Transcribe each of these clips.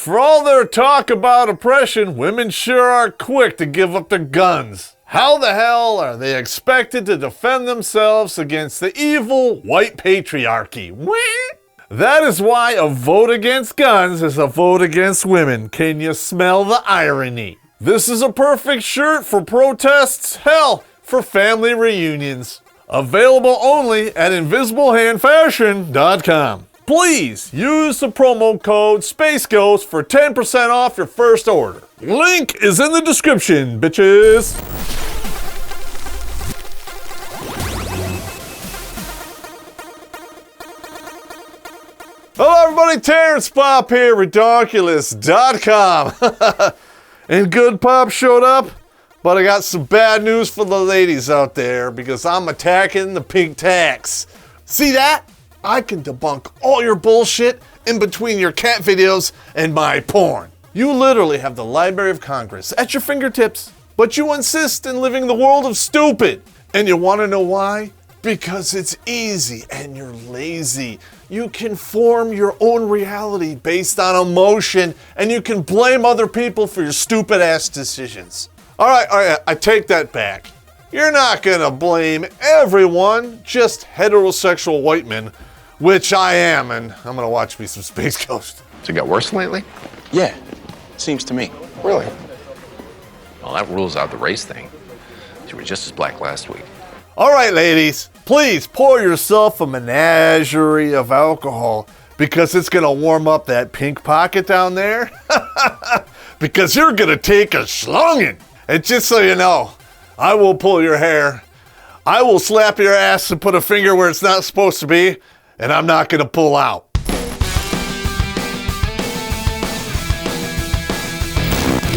For all their talk about oppression, women sure are quick to give up their guns. How the hell are they expected to defend themselves against the evil white patriarchy? That is why a vote against guns is a vote against women. Can you smell the irony? This is a perfect shirt for protests, hell, for family reunions. Available only at invisiblehandfashion.com. Please use the promo code SpaceGhost for 10% off your first order. Link is in the description, bitches. Hello everybody, Terrence Popp here, Redonkulous.com. And good Popp showed up, but I got some bad news for the ladies out there because I'm attacking the pink tax. See that? I can debunk all your bullshit in between your cat videos and my porn. You literally have the Library of Congress at your fingertips, but you insist in living the world of stupid. And you want to know why? Because it's easy and you're lazy. You can form your own reality based on emotion, and you can blame other people for your stupid ass decisions. All right, I take that back. You're not gonna blame everyone, just heterosexual white men, which I am, and I'm gonna watch me some Space Ghost. Has it got worse lately? Yeah, seems to me. Really? Well, that rules out the race thing. You were just as black last week. All right, ladies, please pour yourself a menagerie of alcohol because it's gonna warm up that pink pocket down there. Because you're gonna take a schlungen. And just so you know, I will pull your hair, I will slap your ass and put a finger where it's not supposed to be, and I'm not gonna pull out.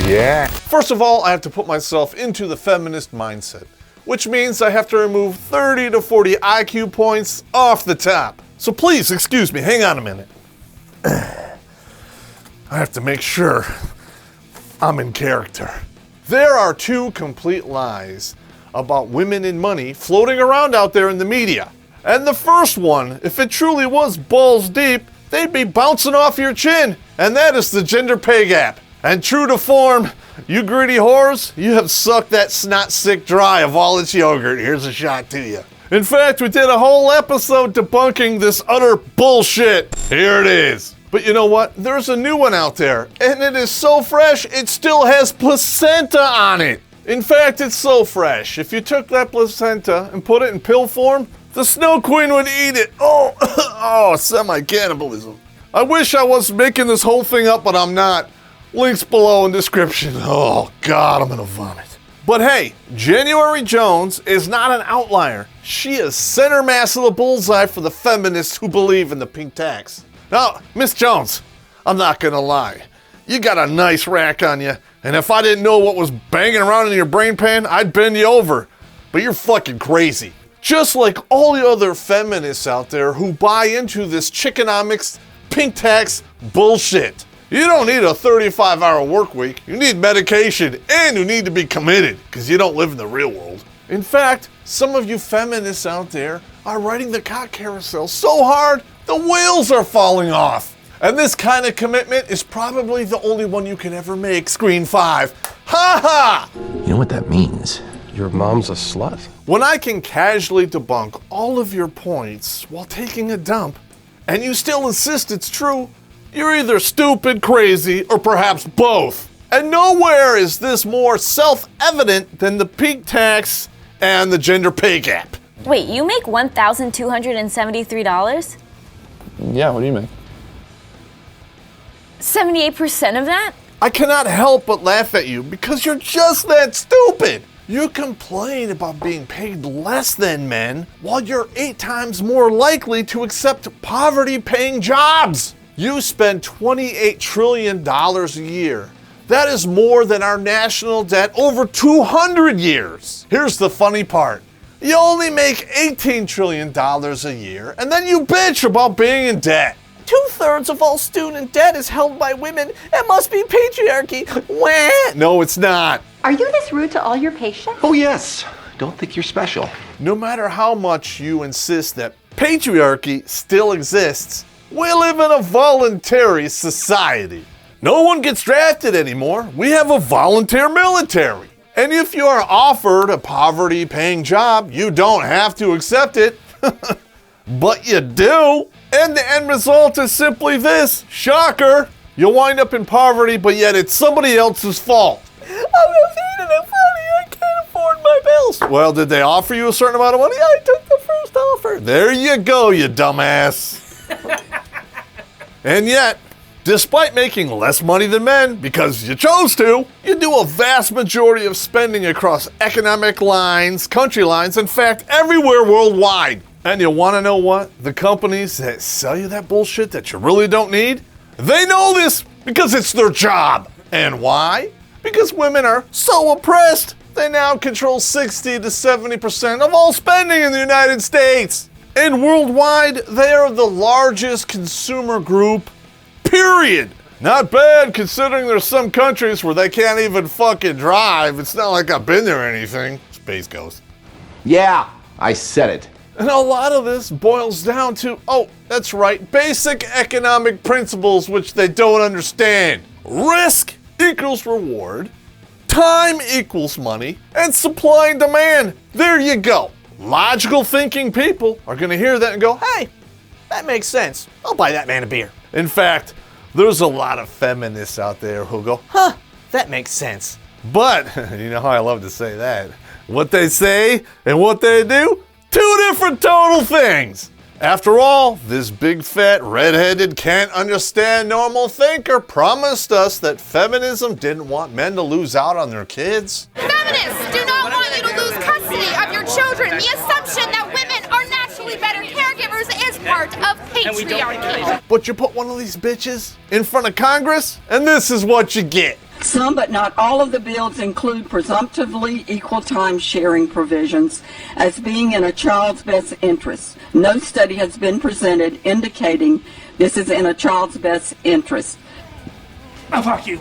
Yeah. First of all, I have to put myself into the feminist mindset, which means I have to remove 30 to 40 IQ points off the top. So please, excuse me, hang on a minute. I have to make sure I'm in character. There are two complete lies about women and money floating around out there in the media. And the first one, if it truly was balls deep, they'd be bouncing off your chin, and that is the gender pay gap. And true to form, you greedy whores, you have sucked that snot sick dry of all its yogurt. Here's a shot to you. In fact, we did a whole episode debunking this utter bullshit. Here it is. But you know what? There's a new one out there, and it is so fresh, it still has placenta on it. In fact, it's so fresh, if you took that placenta and put it in pill form, the Snow Queen would eat it. Oh, semi-cannibalism. I wish I was making this whole thing up, but I'm not. Links below in description. Oh God, I'm gonna vomit. But hey, January Jones is not an outlier. She is center mass of the bullseye for the feminists who believe in the pink tax. Now, Miss Jones, I'm not gonna lie. You got a nice rack on you, and if I didn't know what was banging around in your brain pan, I'd bend you over. But you're fucking crazy. Just like all the other feminists out there who buy into this chickenomics, pink tax bullshit. You don't need a 35-hour work week. You need medication, and you need to be committed, because you don't live in the real world. In fact, some of you feminists out there are riding the cock carousel so hard, the wheels are falling off. And this kind of commitment is probably the only one you can ever make. Screen 5. Ha ha! You know what that means? Your mom's a slut. When I can casually debunk all of your points while taking a dump, and you still insist it's true, you're either stupid, crazy, or perhaps both. And nowhere is this more self-evident than the pink tax and the gender pay gap. Wait, you make $1,273? Yeah, what do you make? 78% of that? I cannot help but laugh at you because you're just that stupid. You complain about being paid less than men while you're 8 times more likely to accept poverty-paying jobs. You spend $28 trillion a year. That is more than our national debt over 200 years. Here's the funny part. You only make $18 trillion a year, and then you bitch about being in debt. 2/3 of all student debt is held by women. It must be patriarchy. Wah! No, it's not. Are you this rude to all your patients? Oh yes, don't think you're special. No matter how much you insist that patriarchy still exists, we live in a voluntary society. No one gets drafted anymore. We have a volunteer military. And if you are offered a poverty-paying job, you don't have to accept it. But you do. And the end result is simply this. Shocker. You'll wind up in poverty, but yet it's somebody else's fault. I'm not feeding it funny. I can't afford my bills. Well, did they offer you a certain amount of money? I took the first offer. There you go, you dumbass. And yet, despite making less money than men, because you chose to, you do a vast majority of spending across economic lines, country lines, in fact, everywhere worldwide. And you want to know what? The companies that sell you that bullshit that you really don't need, they know this because it's their job. And why? Because women are so oppressed. They now control 60 to 70% of all spending in the United States. And worldwide, they are the largest consumer group, period. Not bad considering there's some countries where they can't even fucking drive. It's not like I've been there or anything. Space Ghost. Yeah, I said it. And a lot of this boils down to, oh, that's right, basic economic principles which they don't understand. Risk equals reward, time equals money, and supply and demand. There you go. Logical thinking people are going to hear that and go, hey, that makes sense. I'll buy that man a beer. In fact, there's a lot of feminists out there who'll go, huh, that makes sense. But, you know how I love to say that, what they say and what they do, two different total things. After all, this big fat redheaded can't understand normal thinker promised us that feminism didn't want men to lose out on their kids. Feminists do not want you to lose custody of your children. The assumption that women are naturally better caregivers is part of patriarchy. But you put one of these bitches in front of Congress, and this is what you get. Some but not all of the bills include presumptively equal time sharing provisions as being in a child's best interest. No study has been presented indicating this is in a child's best interest. Oh, fuck you.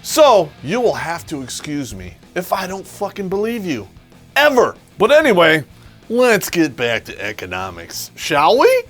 So, you will have to excuse me if I don't fucking believe you. Ever. But anyway, let's get back to economics, shall we?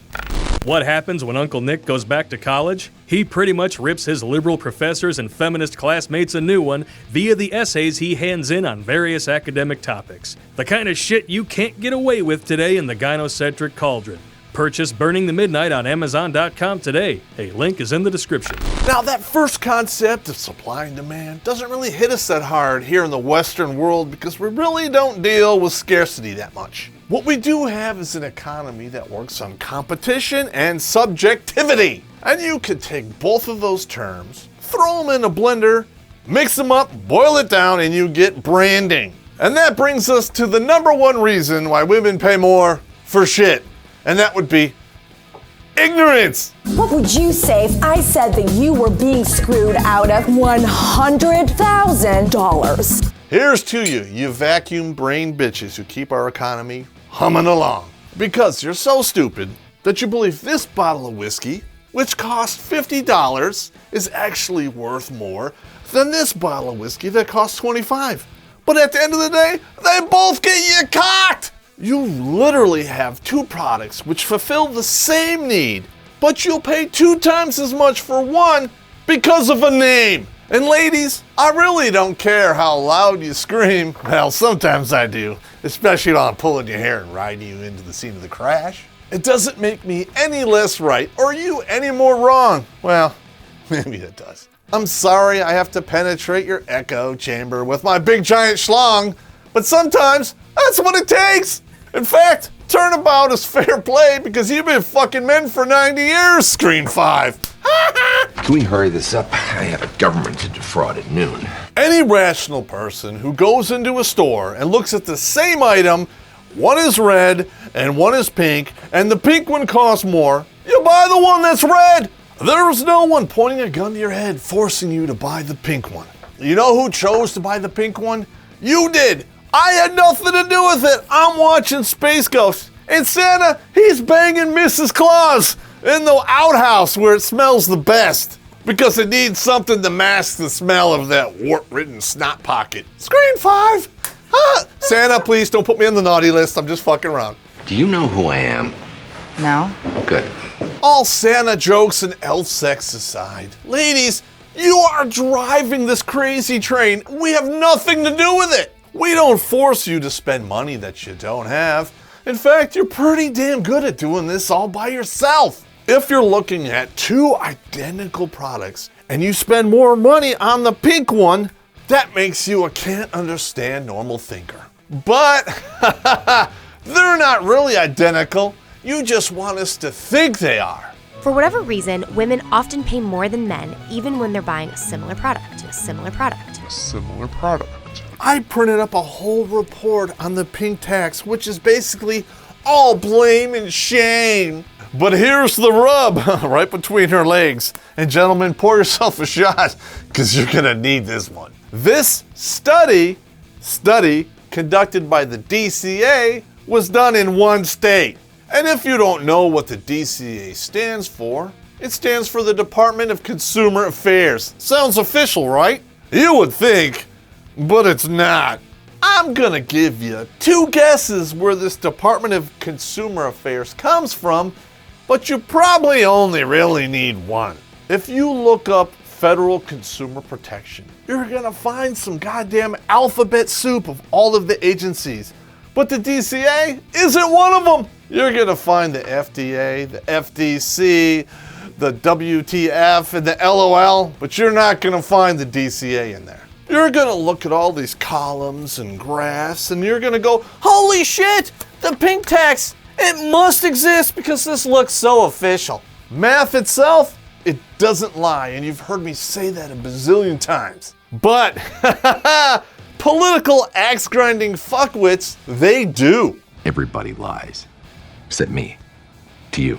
What happens when Uncle Nick goes back to college? He pretty much rips his liberal professors and feminist classmates a new one via the essays he hands in on various academic topics. The kind of shit you can't get away with today in the gynocentric cauldron. Purchase Burning the Midnight on Amazon.com today. A link is in the description. Now, that first concept of supply and demand doesn't really hit us that hard here in the Western world because we really don't deal with scarcity that much. What we do have is an economy that works on competition and subjectivity. And you could take both of those terms, throw them in a blender, mix them up, boil it down, and you get branding. And that brings us to the number one reason why women pay more for shit. And that would be ignorance. What would you say if I said that you were being screwed out of $100,000? Here's to you, you vacuum brain bitches who keep our economy humming along. Because you're so stupid that you believe this bottle of whiskey, which costs $50, is actually worth more than this bottle of whiskey that costs $25. But at the end of the day, they both get you cocked. You literally have two products which fulfill the same need, but you'll pay 2 times as much for one because of a name. And ladies, I really don't care how loud you scream. Well, sometimes I do, especially while I'm pulling your hair and riding you into the scene of the crash. It doesn't make me any less right or you any more wrong. Well, maybe it does. I'm sorry I have to penetrate your echo chamber with my big giant schlong, but sometimes that's what it takes. In fact, turnabout is fair play because you've been fucking men for 90 years, Screen 5. Can we hurry this up? I have a government to defraud at noon. Any rational person who goes into a store and looks at the same item, one is red and one is pink, and the pink one costs more, you buy the one that's red. There's no one pointing a gun to your head forcing you to buy the pink one. You know who chose to buy the pink one? You did. I had nothing to do with it. I'm watching Space Ghost. And Santa, he's banging Mrs. Claus in the outhouse where it smells the best. Because it needs something to mask the smell of that wart-ridden snot pocket. Screen 5. Santa, please don't put me on the naughty list. I'm just fucking around. Do you know who I am? No. Good. All Santa jokes and elf sex aside, ladies, you are driving this crazy train. We have nothing to do with it. We don't force you to spend money that you don't have. In fact, you're pretty damn good at doing this all by yourself. If you're looking at two identical products and you spend more money on the pink one, that makes you a can't understand normal thinker. But they're not really identical. You just want us to think they are. For whatever reason, women often pay more than men, even when they're buying a similar product. I printed up a whole report on the pink tax, which is basically all blame and shame. But here's the rub, right between her legs. And gentlemen, pour yourself a shot, because you're gonna need this one. This study conducted by the DCA was done in one state. And if you don't know what the DCA stands for, it stands for the Department of Consumer Affairs. Sounds official, right? You would think, but it's not. I'm gonna give you two guesses where this Department of Consumer Affairs comes from, but you probably only really need one. If you look up Federal Consumer Protection, you're gonna find some goddamn alphabet soup of all of the agencies. But the DCA isn't one of them. You're gonna find the FDA, the FDC, the WTF, and the LOL, but you're not gonna find the DCA in there. You're gonna look at all these columns and graphs, and you're gonna go, holy shit, the pink tax, it must exist because this looks so official. Math itself, it doesn't lie, and you've heard me say that a bazillion times. But political axe-grinding fuckwits, they do. Everybody lies. Except me. To you.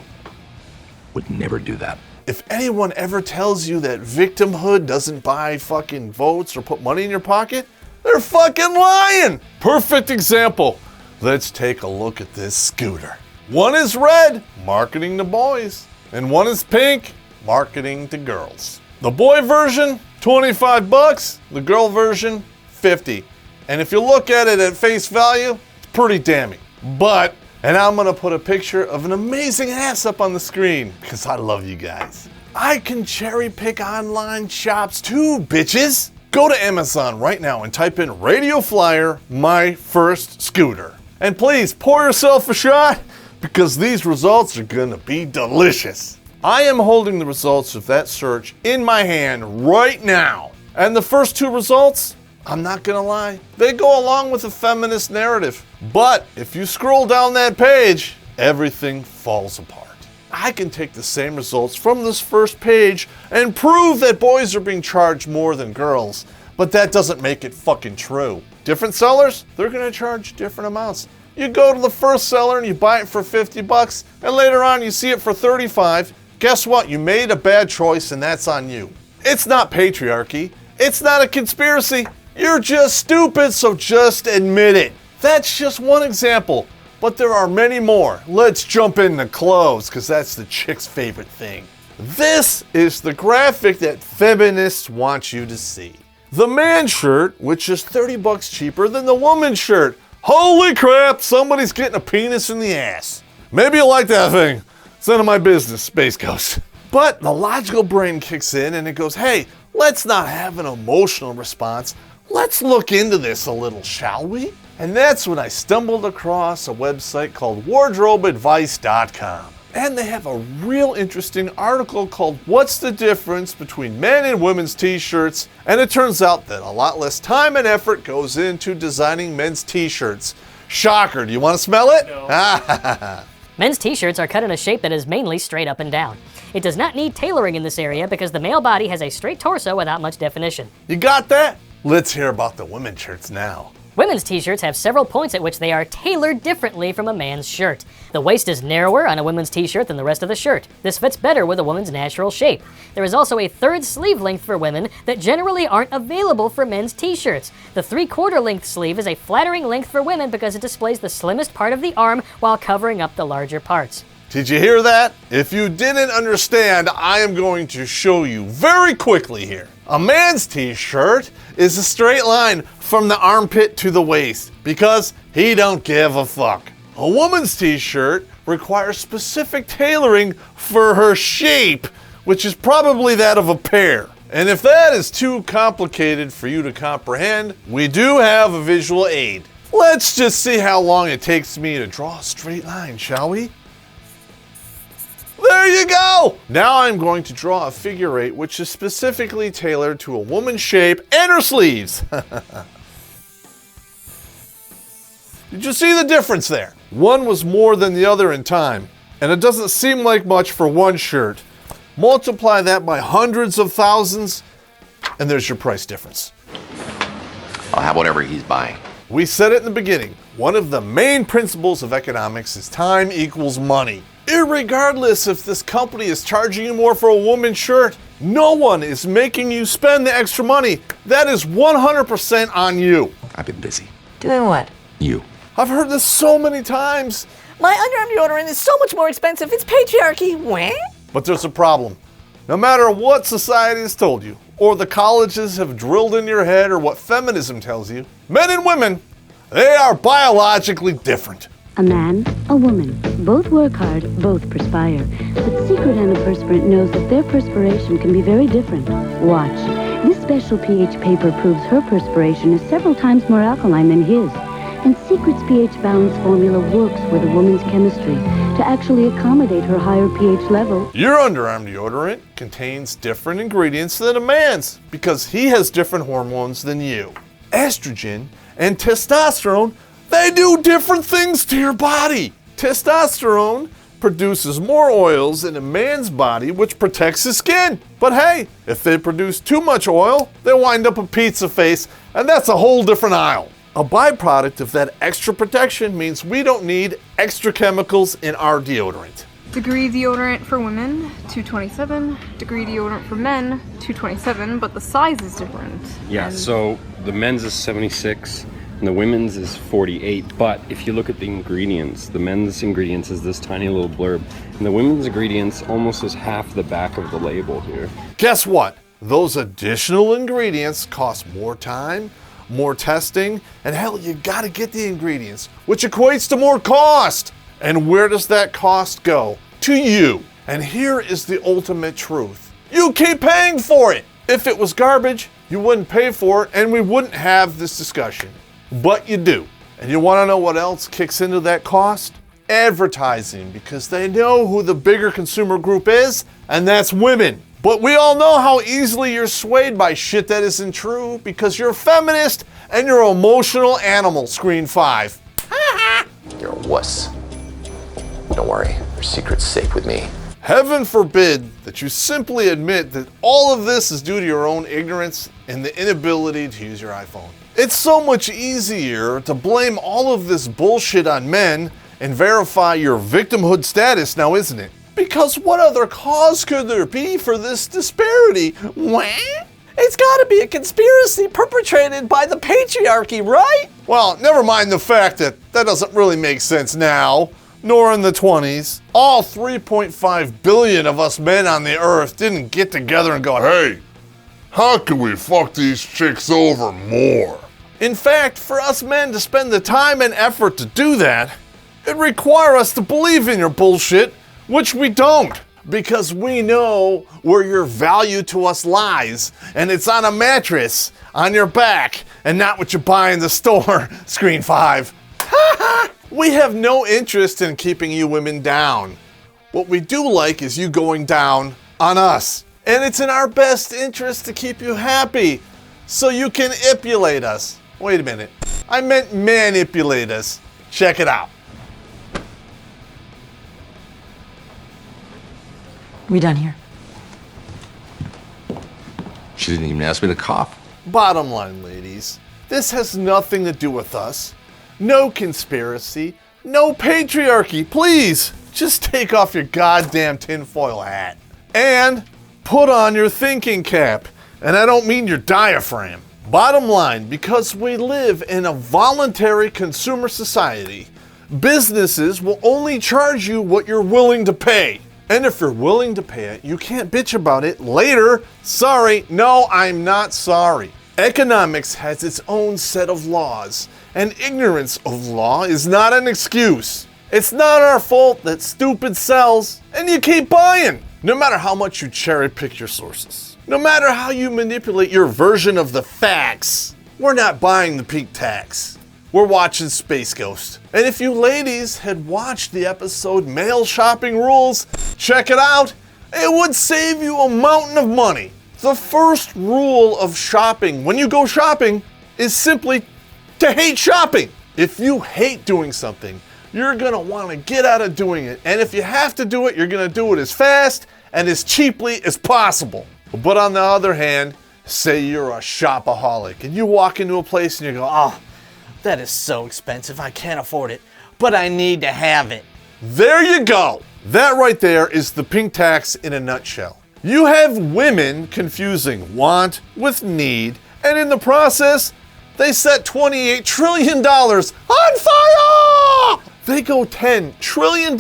Would never do that. If anyone ever tells you that victimhood doesn't buy fucking votes or put money in your pocket, they're fucking lying. Perfect example. Let's take a look at this scooter. One is red, marketing to boys, and one is pink, marketing to girls. The boy version, $25. The girl version, $50. And if you look at it at face value, it's pretty damning. But, and I'm gonna put a picture of an amazing ass up on the screen because I love you guys. I can cherry pick online shops too, bitches. Go to Amazon right now and type in Radio Flyer, my first scooter. And please pour yourself a shot because these results are gonna be delicious. I am holding the results of that search in my hand right now. And the first two results, I'm not gonna lie, they go along with the feminist narrative. But if you scroll down that page, everything falls apart. I can take the same results from this first page and prove that boys are being charged more than girls, but that doesn't make it fucking true. Different sellers, they're gonna charge different amounts. You go to the first seller and you buy it for $50, and later on you see it for $35. Guess what? You made a bad choice and that's on you. It's not patriarchy. It's not a conspiracy. You're just stupid, so just admit it. That's just one example, but there are many more. Let's jump into clothes, because that's the chick's favorite thing. This is the graphic that feminists want you to see. The man shirt, which is $30 cheaper than the woman shirt. Holy crap, somebody's getting a penis in the ass. Maybe you like that thing. It's none of my business, Space Ghost. But the logical brain kicks in and it goes, hey, let's not have an emotional response. Let's look into this a little, shall we? And that's when I stumbled across a website called wardrobeadvice.com. And they have a real interesting article called What's the Difference Between Men and Women's T-Shirts? And it turns out that a lot less time and effort goes into designing men's T-shirts. Shocker, do you want to smell it? No. Men's T-shirts are cut in a shape that is mainly straight up and down. It does not need tailoring in this area because the male body has a straight torso without much definition. You got that? Let's hear about the women's shirts now. Women's T-shirts have several points at which they are tailored differently from a man's shirt. The waist is narrower on a women's T-shirt than the rest of the shirt. This fits better with a woman's natural shape. There is also a third sleeve length for women that generally aren't available for men's T-shirts. The 3/4 length sleeve is a flattering length for women because it displays the slimmest part of the arm while covering up the larger parts. Did you hear that? If you didn't understand, I am going to show you very quickly here. A man's T-shirt is a straight line from the armpit to the waist because he don't give a fuck. A woman's T-shirt requires specific tailoring for her shape, which is probably that of a pear. And if that is too complicated for you to comprehend, we do have a visual aid. Let's just see how long it takes me to draw a straight line, shall we? There you go! Now I'm going to draw a figure 8 which is specifically tailored to a woman's shape and her sleeves. Did you see the difference there? One was more than the other in time, and it doesn't seem like much for one shirt. Multiply that by hundreds of thousands, and there's your price difference. I'll have whatever he's buying. We said it in the beginning. One of the main principles of economics is time equals money. Irregardless if this company is charging you more for a woman's shirt, no one is making you spend the extra money. That is 100% on you. I've been busy. Doing what? You. I've heard this so many times. My underarm deodorant is so much more expensive. It's patriarchy. What? But there's a problem. No matter what society has told you, or the colleges have drilled in your head, or what feminism tells you, men and women, they are biologically different. A man, a woman, both work hard, both perspire. But secret antiperspirant knows that their perspiration can be very different. Watch. This special pH paper proves her perspiration is several times more alkaline than his. And Secret's pH balance formula works with a woman's chemistry to actually accommodate her higher pH level. Your underarm deodorant contains different ingredients than a man's because he has different hormones than you. Estrogen and testosterone, they do different things to your body. Testosterone produces more oils in a man's body, which protects his skin. But hey, if they produce too much oil, they wind up a pizza face, and that's a whole different aisle. A byproduct of that extra protection means we don't need extra chemicals in our deodorant. Degree deodorant for women, $227. Degree deodorant for men, $227, but the size is different. Yeah, so the men's is 76 and the women's is 48. But if you look at the ingredients, the men's ingredients is this tiny little blurb, and the women's ingredients almost is half the back of the label here. Guess what? Those additional ingredients cost more time, more testing, and hell, you gotta get the ingredients, which equates to more cost. And where does that cost go? To you. And here is the ultimate truth. You keep paying for it. If it was garbage, you wouldn't pay for it and we wouldn't have this discussion. But you do. And you wanna know what else kicks into that cost? Advertising, because they know who the bigger consumer group is, and that's women. But we all know how easily you're swayed by shit that isn't true because you're a feminist and you're an emotional animal, Screen 5. You're a wuss. Don't worry, your secret's safe with me. Heaven forbid that you simply admit that all of this is due to your own ignorance and the inability to use your iPhone. It's so much easier to blame all of this bullshit on men and verify your victimhood status now, isn't it? Because what other cause could there be for this disparity? It's gotta be a conspiracy perpetrated by the patriarchy, right? Well, never mind the fact that that doesn't really make sense now, nor in the 20s. All 3.5 billion of us men on the earth didn't get together and go, hey, how can we fuck these chicks over more? In fact, for us men to spend the time and effort to do that, it requires us to believe in your bullshit, which we don't, because we know where your value to us lies, and it's on a mattress on your back and not what you buy in the store, Screen 5. We have no interest in keeping you women down. What we do like is you going down on us. And it's in our best interest to keep you happy, so you can ipulate us. Wait a minute, I meant manipulate us. Check it out. We done here? She didn't even ask me to cough. Bottom line, ladies, this has nothing to do with us. No conspiracy, no patriarchy. Please, just take off your goddamn tinfoil hat. And put on your thinking cap. And I don't mean your diaphragm. Bottom line, because we live in a voluntary consumer society, businesses will only charge you what you're willing to pay. And if you're willing to pay it, you can't bitch about it later. Sorry, no, I'm not sorry. Economics has its own set of laws, and ignorance of law is not an excuse. It's not our fault that stupid sells, and you keep buying. No matter how much you cherry pick your sources, no matter how you manipulate your version of the facts, we're not buying the pink tax. We're watching Space Ghost. And if you ladies had watched the episode Male Shopping Rules, check it out, it would save you a mountain of money. The first rule of shopping when you go shopping is simply to hate shopping. If you hate doing something, you're gonna wanna get out of doing it. And if you have to do it, you're gonna do it as fast and as cheaply as possible. But on the other hand, say you're a shopaholic and you walk into a place and you go, oh, That is so expensive, I can't afford it, but I need to have it. There you go. That right there is the pink tax in a nutshell. You have women confusing want with need, and in the process, they set $28 trillion on fire! They go $10 trillion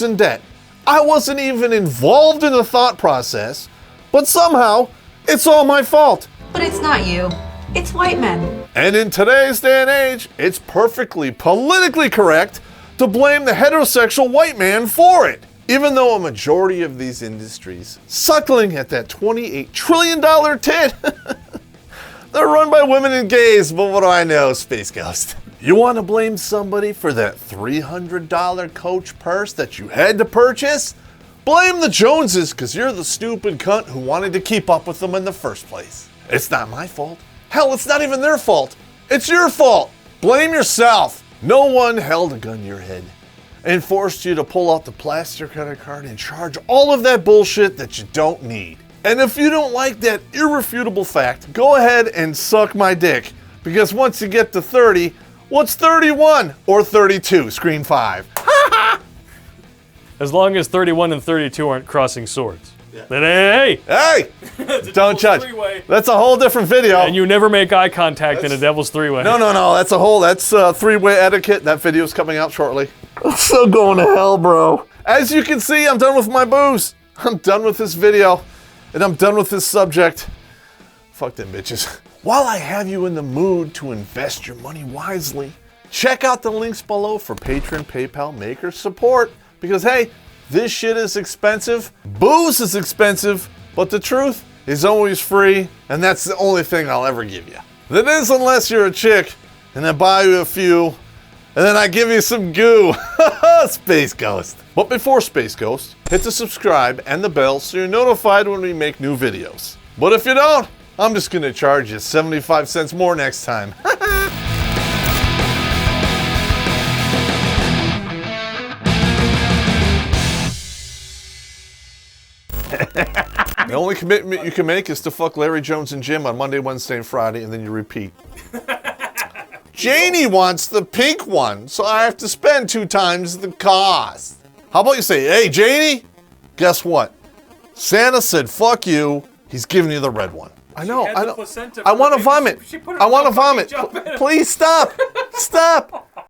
in debt. I wasn't even involved in the thought process, but somehow, it's all my fault. But it's not you. It's white men. And in today's day and age, it's perfectly politically correct to blame the heterosexual white man for it. Even though a majority of these industries suckling at that $28 trillion tit, they're run by women and gays, but what do I know, Space Ghost? You want to blame somebody for that $300 Coach purse that you had to purchase? Blame the Joneses, because you're the stupid cunt who wanted to keep up with them in the first place. It's not my fault. Hell, it's not even their fault. It's your fault. Blame yourself. No one held a gun to your head and forced you to pull out the plastic credit card and charge all of that bullshit that you don't need. And if you don't like that irrefutable fact, go ahead and suck my dick. Because once you get to 30, what's 31 or 32? Screen 5. As long as 31 and 32 aren't crossing swords. Yeah. Then hey! Don't judge. Three-way. That's a whole different video. And you never make eye contact in a devil's three-way. No. That's three-way etiquette. That video's coming out shortly. I'm so going to hell, bro. As you can see, I'm done with my booze. I'm done with this video. And I'm done with this subject. Fuck them bitches. While I have you in the mood to invest your money wisely, check out the links below for Patreon, PayPal, Maker support. Because hey, this shit is expensive, booze is expensive, but the truth is always free, and that's the only thing I'll ever give you. That is unless you're a chick, and I buy you a few, and then I give you some goo. Space Ghost. But before Space Ghost, hit the subscribe and the bell so you're notified when we make new videos. But if you don't, I'm just gonna charge you 75 cents more next time. The only commitment you can make is to fuck Larry Jones and Jim on Monday, Wednesday, and Friday, and then you repeat. Janie wants the pink one, so I have to spend 2 times the cost. How about you say, hey, Janie, guess what? Santa said, fuck you. He's giving you the red one. I know. I want to vomit. I want to vomit. Please stop. Stop.